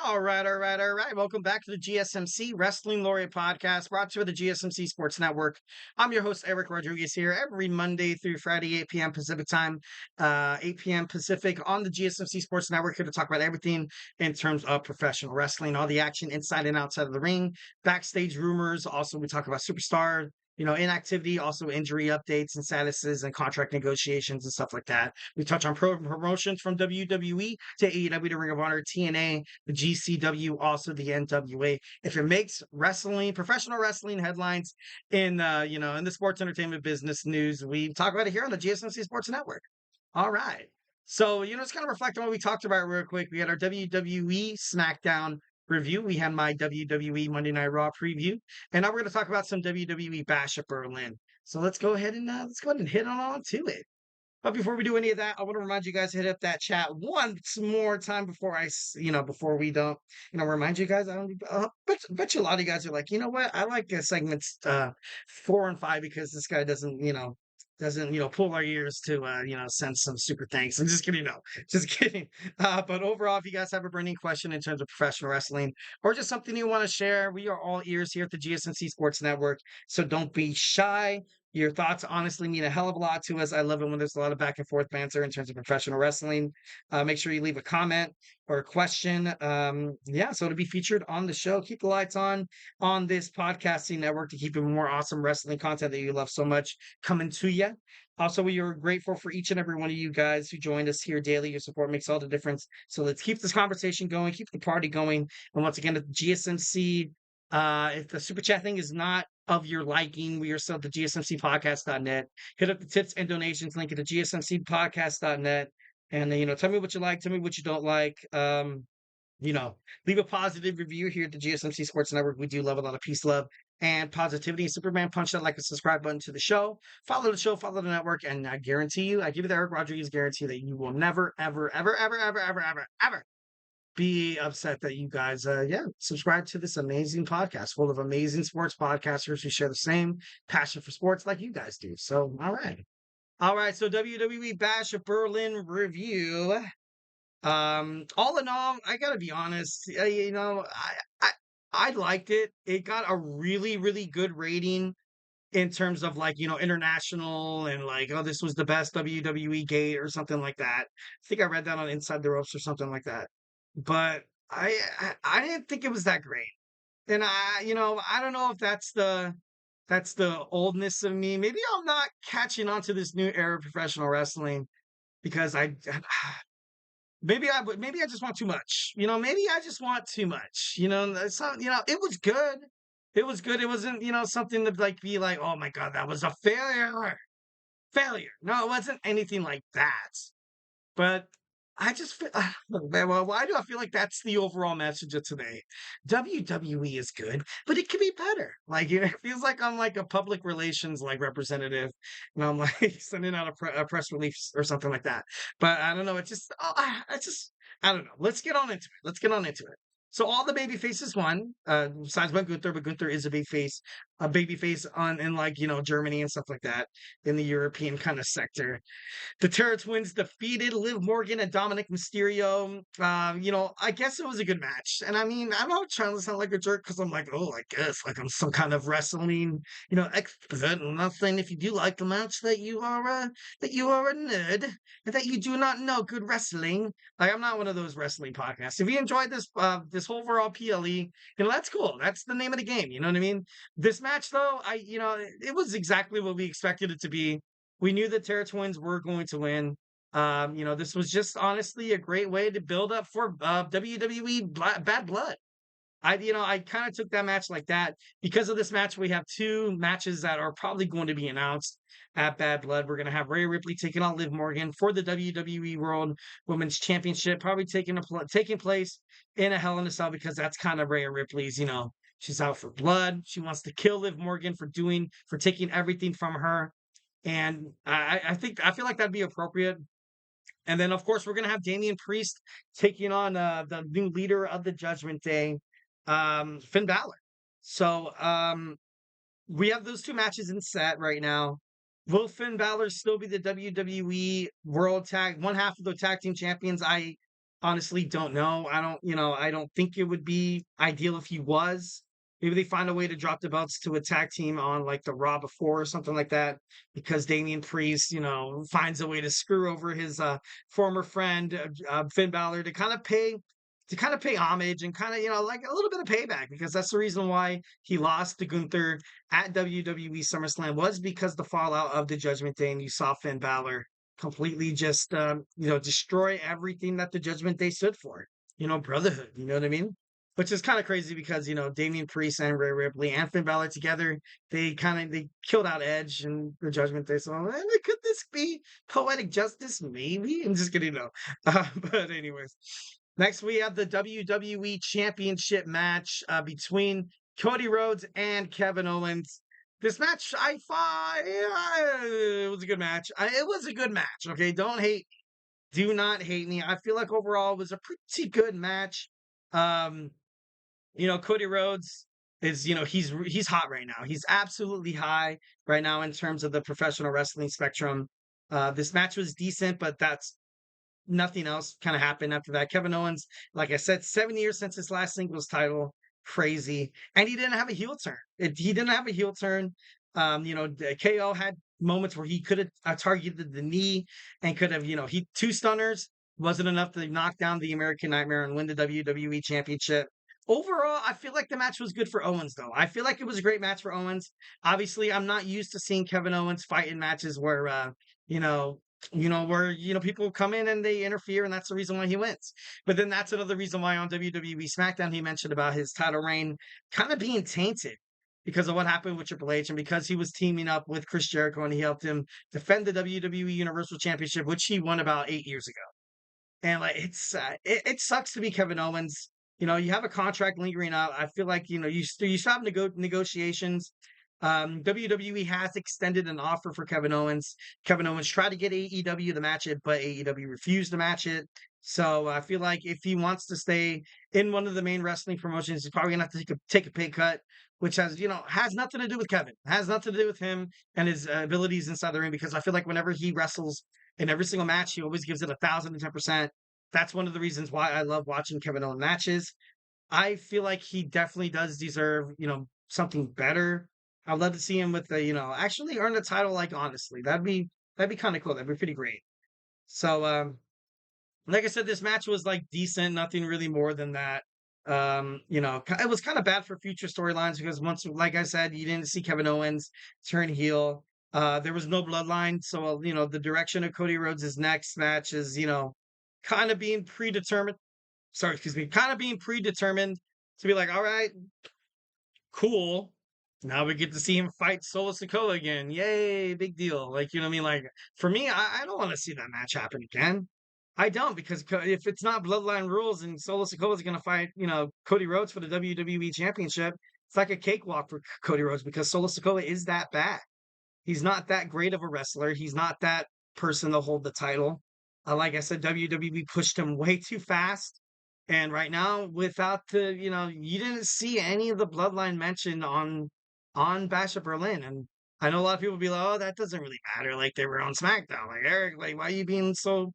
All right. Welcome back to the GSMC Wrestling Laureate podcast brought to you by the GSMC Sports Network. I'm your host, Eric Rodriguez, here every Monday through Friday, 8 p.m. Pacific time, 8 p.m. Pacific on the GSMC Sports Network, here to talk about everything in terms of professional wrestling, all the action inside and outside of the ring, backstage rumors. Also, we talk about superstar, inactivity, also injury updates and statuses and contract negotiations and stuff like that. We touch on promotions from WWE to AEW to Ring of Honor, TNA, the GCW, also the NWA. If it makes wrestling, professional wrestling headlines in the sports entertainment business news, we talk about it here on the GSMC Sports Network. All right. So, it's kind of reflect on what we talked about real quick. We had our WWE SmackDown review. We had my WWE Monday Night Raw preview, and now we're going to talk about some WWE Bash at Berlin. So let's go ahead and hit on to it. But before we do any of that, I want to remind you guys to hit up that chat once more time before we don't, remind you guys. Bet you a lot of you guys are like, you know what? I like segments 4 and 5 because this guy doesn't pull our ears to send some super thanks. I'm just kidding. No, just kidding. But overall, if you guys have a burning question in terms of professional wrestling or just something you want to share, we are all ears here at the GSMC Sports Network. So don't be shy. Your thoughts honestly mean a hell of a lot to us. I love it when there's a lot of back and forth banter in terms of professional wrestling. Make sure you leave a comment or a question. So to be featured on the show, keep the lights on this podcasting network to keep even more awesome wrestling content that you love so much coming to you. Also, we are grateful for each and every one of you guys who joined us here daily. Your support makes all the difference. So let's keep this conversation going, keep the party going. And once again, at GSMC, if the super chat thing is not of your liking, we are still at the GSMCpodcast.net. Hit up the tips and donations link at the GSMCpodcast.net. And tell me what you like, tell me what you don't like. Leave a positive review here at the GSMC Sports Network. We do love a lot of peace, love, and positivity. Superman, punch that like and subscribe button to the show. Follow the show, follow the network, and I guarantee you, I give you the Eric Rodriguez guarantee that you will never, ever, ever, ever, ever, ever, ever, ever be upset that you guys, subscribe to this amazing podcast full of amazing sports podcasters who share the same passion for sports like you guys do. So, all right. All right. So, WWE Bash of Berlin review. All in all, I gotta be honest. I liked it. It got a really, really good rating in terms of international and like, oh, this was the best WWE gate or something like that. I think I read that on Inside the Ropes or something like that. But I didn't think it was that great. And I don't know if that's the oldness of me. Maybe I'm not catching on to this new era of professional wrestling because maybe I just want too much. Maybe I just want too much. It's not, it was good. It was good. It wasn't, something to like be like, oh my God, that was a failure. Failure. No, it wasn't anything like that. But I just feel, well, why do I feel like that's the overall message of today? WWE is good, but it could be better. Like it feels like I'm like a public relations like representative, and I'm like sending out a press release or something like that. But I don't know. I don't know. Let's get on into it. Let's get on into it. So all the baby faces won, besides one Gunther, but Gunther is a baby face in Germany and stuff like that in the European kind of sector. The Terror Twins defeated Liv Morgan and Dominik Mysterio. I guess it was a good match. And I mean, I'm not trying to sound like a jerk because I'm like, oh, I guess like I'm some kind of wrestling, expert and nothing. If you do like the match, that you are a nerd and that you do not know good wrestling. Like I'm not one of those wrestling podcasts. If you enjoyed this whole overall PLE, that's cool. That's the name of the game. You know what I mean? This match though, it was exactly what we expected it to be. We knew the Terror Twins were going to win. This was just honestly a great way to build up for WWE Bad Blood. I kind of took that match like that. Because of this match, we have two matches that are probably going to be announced at Bad Blood. We're going to have Rhea Ripley taking on Liv Morgan for the WWE World Women's Championship, probably taking place in a Hell in a Cell because that's kind of Rhea Ripley's, she's out for blood. She wants to kill Liv Morgan for taking everything from her. And I feel like that'd be appropriate. And then, of course, we're going to have Damian Priest taking on the new leader of the Judgment Day, Finn Balor. So we have those two matches in set right now. Will Finn Balor still be the WWE World Tag, one half of the tag team champions? honestly don't know. I don't think it would be ideal if he was. Maybe they find a way to drop the belts to a tag team on like the Raw before or something like that, because Damian Priest, finds a way to screw over his former friend Finn Balor to kind of pay homage and kind of like a little bit of payback, because that's the reason why he lost to Gunther at WWE SummerSlam, was because the fallout of the Judgment Day, and you saw Finn Balor completely just destroy everything that the Judgment Day stood for. Brotherhood. You know what I mean? Which is kind of crazy because Damian Priest and Rhea Ripley and Finn Balor together, they killed out Edge and the Judgment Day. So could this be poetic justice? Maybe. I'm just kidding. No. But anyways, next we have the WWE Championship match between Cody Rhodes and Kevin Owens. This match, I thought it was a good match. It was a good match. Okay, don't hate, do not hate me. I feel like overall it was a pretty good match. Um, Cody Rhodes is, he's hot right now. He's absolutely high right now in terms of the professional wrestling spectrum. This match was decent, but that's nothing else kind of happened after that. Kevin Owens, like I said, 7 years since his last singles title, crazy, and he didn't have a heel turn. He didn't have a heel turn. KO had moments where he could have targeted the knee and could have, he two stunners wasn't enough to knock down the American Nightmare and win the WWE Championship. Overall, I feel like the match was good for Owens, though. I feel like it was a great match for Owens. Obviously, I'm not used to seeing Kevin Owens fight in matches where, you know, where people come in and they interfere, and that's the reason why he wins. But then that's another reason why on WWE SmackDown he mentioned about his title reign kind of being tainted because of what happened with Triple H, and because he was teaming up with Chris Jericho and he helped him defend the WWE Universal Championship, which he won about 8 years ago. And like it sucks to be Kevin Owens. You have a contract lingering out. I feel like you stop negotiations. WWE has extended an offer for Kevin Owens. Kevin Owens tried to get AEW to match it, but AEW refused to match it. So I feel like if he wants to stay in one of the main wrestling promotions, he's probably gonna have to take a pay cut, which has nothing to do with Kevin. It has nothing to do with him and his abilities inside the ring. Because I feel like whenever he wrestles in every single match, he always gives it 1,010%. That's one of the reasons why I love watching Kevin Owens matches. I feel like he definitely does deserve, something better. I'd love to see him with the, actually earn the title. Like honestly, that'd be kind of cool. That'd be pretty great. So, like I said, this match was like decent, nothing really more than that. It was kind of bad for future storylines because once, like I said, you didn't see Kevin Owens turn heel. There was no bloodline, so the direction of Cody Rhodes' next match is, kind of being predetermined. Sorry, excuse me, kind of being predetermined to be like, all right, cool. Now we get to see him fight Solo Sikoa again. Yay, big deal. Like, you know what I mean? Like, for me, I don't want to see that match happen again. I don't, because if it's not Bloodline rules and Solo Sikoa is going to fight, Cody Rhodes for the WWE Championship, it's like a cakewalk for Cody Rhodes because Solo Sikoa is that bad. He's not that great of a wrestler. He's not that person to hold the title. Like I said, WWE pushed him way too fast. And right now, without the, you didn't see any of the bloodline mentioned on Bash of Berlin. And I know a lot of people be like, oh, that doesn't really matter. Like they were on SmackDown. Like Eric, like why are you being so,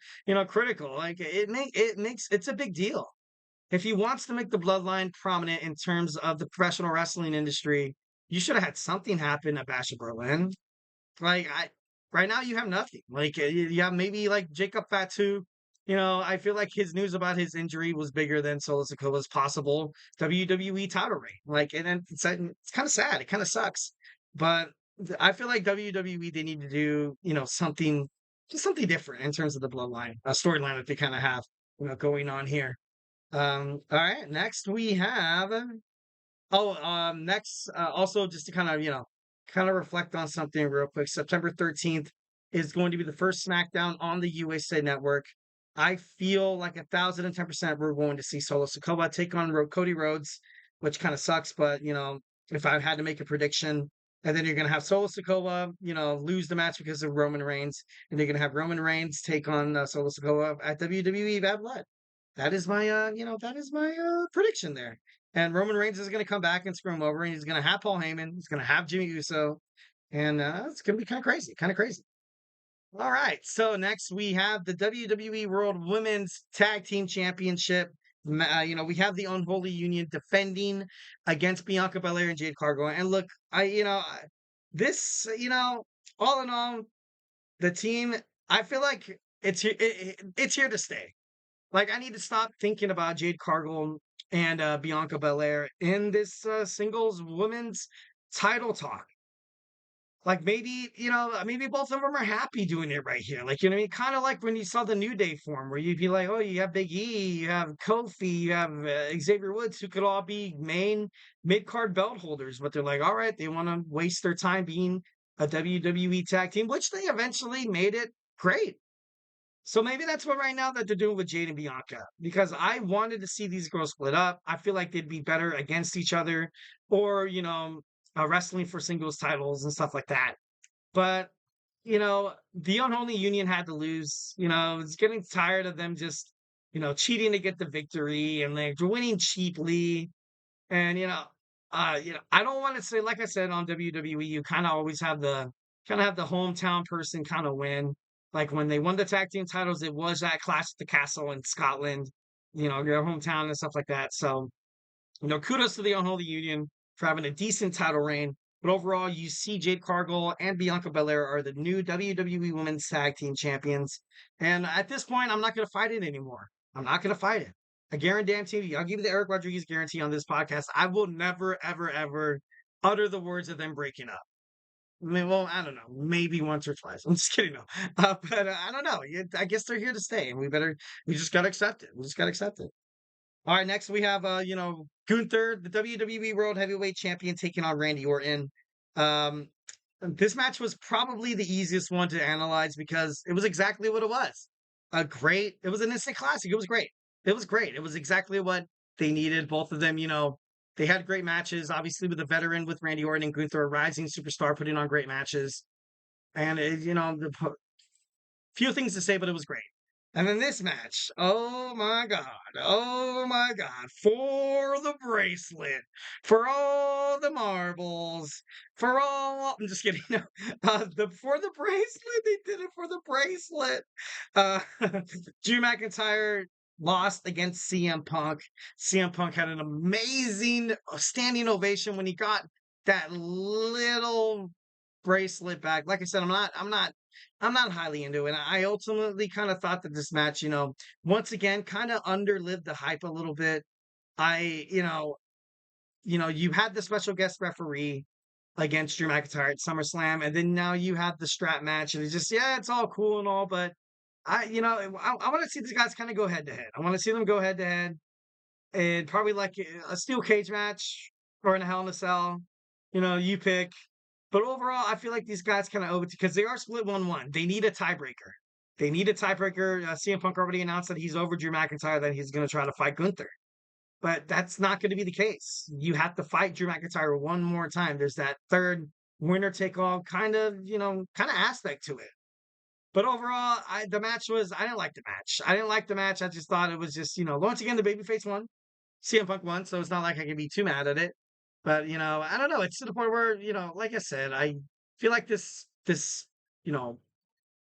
critical? Like it's a big deal. If he wants to make the bloodline prominent in terms of the professional wrestling industry, you should have had something happen at Bash of Berlin. Like right now you have nothing. Like you have maybe like Jacob Fatu. I feel like his news about his injury was bigger than Solo Sikoa's possible WWE title reign. Like, and then it's kind of sad. It kind of sucks, but I feel like WWE they need to do something, just something different in terms of the bloodline storyline that they kind of have going on here. All right, next we have next, also just to kind of reflect on something real quick. September 13th is going to be the first SmackDown on the USA Network. I feel like 1,010% we're going to see Solo Sikoa take on Cody Rhodes, which kind of sucks, but if I had to make a prediction, and then you're going to have Solo Sikoa, lose the match because of Roman Reigns, and you're going to have Roman Reigns take on Solo Sikoa at WWE Bad Blood. That is my prediction there. And Roman Reigns is going to come back and screw him over, and he's going to have Paul Heyman. He's going to have Jimmy Uso, and it's going to be kind of crazy, kind of crazy. All right. So next we have the WWE World Women's Tag Team Championship. We have the Unholy Union defending against Bianca Belair and Jade Cargill. And look, this, all in all, the team, I feel like it's here to stay. Like, I need to stop thinking about Jade Cargill and Bianca Belair in this singles women's title talk. Like maybe, maybe both of them are happy doing it right here. Like, you know what I mean? Kind of like when you saw the New Day form, where you'd be like, oh, you have Big E, you have Kofi, you have Xavier Woods, who could all be main mid card belt holders. But they're like, all right, they want to waste their time being a WWE tag team, which they eventually made it great. So maybe that's what right now that they're doing with Jade and Bianca, because I wanted to see these girls split up. I feel like they'd be better against each other, or wrestling for singles titles and stuff like that. But the unholy union had to lose. It's getting tired of them just cheating to get the victory, and they're winning cheaply. And I don't want to say, like I said on WWE, you kind of always have the hometown person kind of win. Like when they won the tag team titles, it was that Clash at the Castle in Scotland, their hometown and stuff like that. So kudos to the Unholy Union for having a decent title reign. But overall, you see Jade Cargill and Bianca Belair are the new WWE Women's Tag Team Champions. And at this point, I'm not going to fight it anymore. I'm not going to fight it. I guarantee you, I'll give you the Eric Rodriguez guarantee on this podcast. I will never, ever, ever utter the words of them breaking up. I mean, well, I don't know, maybe once or twice. I'm just kidding, no. But I don't know. I guess they're here to stay, and we just got to accept it. We just got to accept it. All right, next we have Gunther, the WWE World Heavyweight Champion, taking on Randy Orton. Um, this match was probably the easiest one to analyze because it was exactly what it was. It was an instant classic. It was great. It was great. It was exactly what they needed. Both of them, they had great matches. Obviously, with a veteran with Randy Orton and Gunther, a rising superstar, putting on great matches. And few things to say, but it was great. And then this match, oh my God, for the bracelet, for all the marbles, I'm just kidding. No, for the bracelet, they did it for the bracelet. Uh, Drew McIntyre lost against CM Punk. CM Punk had an amazing standing ovation when he got that little bracelet back. Like I said, I'm not highly into it. I ultimately kind of thought that this match, once again, kind of underlived the hype a little bit. I, you had the special guest referee against Drew McIntyre at SummerSlam, and then now you have the strap match, and it's just, yeah, it's all cool and all, but I want to see these guys kind of go head to head. I want to see them go head to head, and probably like a steel cage match or in a Hell in a Cell. You pick. But overall, I feel like these guys kind of owe it because they are split 1-1. They need a tiebreaker. They need a tiebreaker. CM Punk already announced that he's over Drew McIntyre, that he's going to try to fight Gunther. But that's not going to be the case. You have to fight Drew McIntyre one more time. There's that third winner take all kind of aspect to it. But overall, I didn't like the match. I didn't like the match. I just thought it was just, once again, the babyface won. CM Punk won, so it's not like I can be too mad at it. But I don't know. It's to the point where like I said, I feel like you know,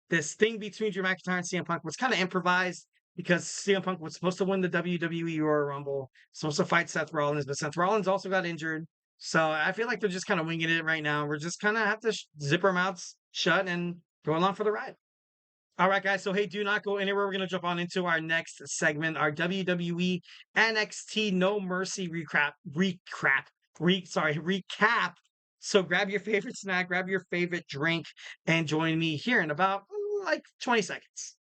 this thing between Drew McIntyre and CM Punk was kind of improvised because CM Punk was supposed to win the WWE Royal Rumble, supposed to fight Seth Rollins, but Seth Rollins also got injured. So I feel like they're just kind of winging it right now. We're just kind of have to zip our mouths shut and go along for the ride. All right, guys. So, hey, do not go anywhere. We're going to jump on into our next segment, our WWE NXT No Mercy recap. So, grab your favorite snack, grab your favorite drink, and join me here in about like 20 seconds.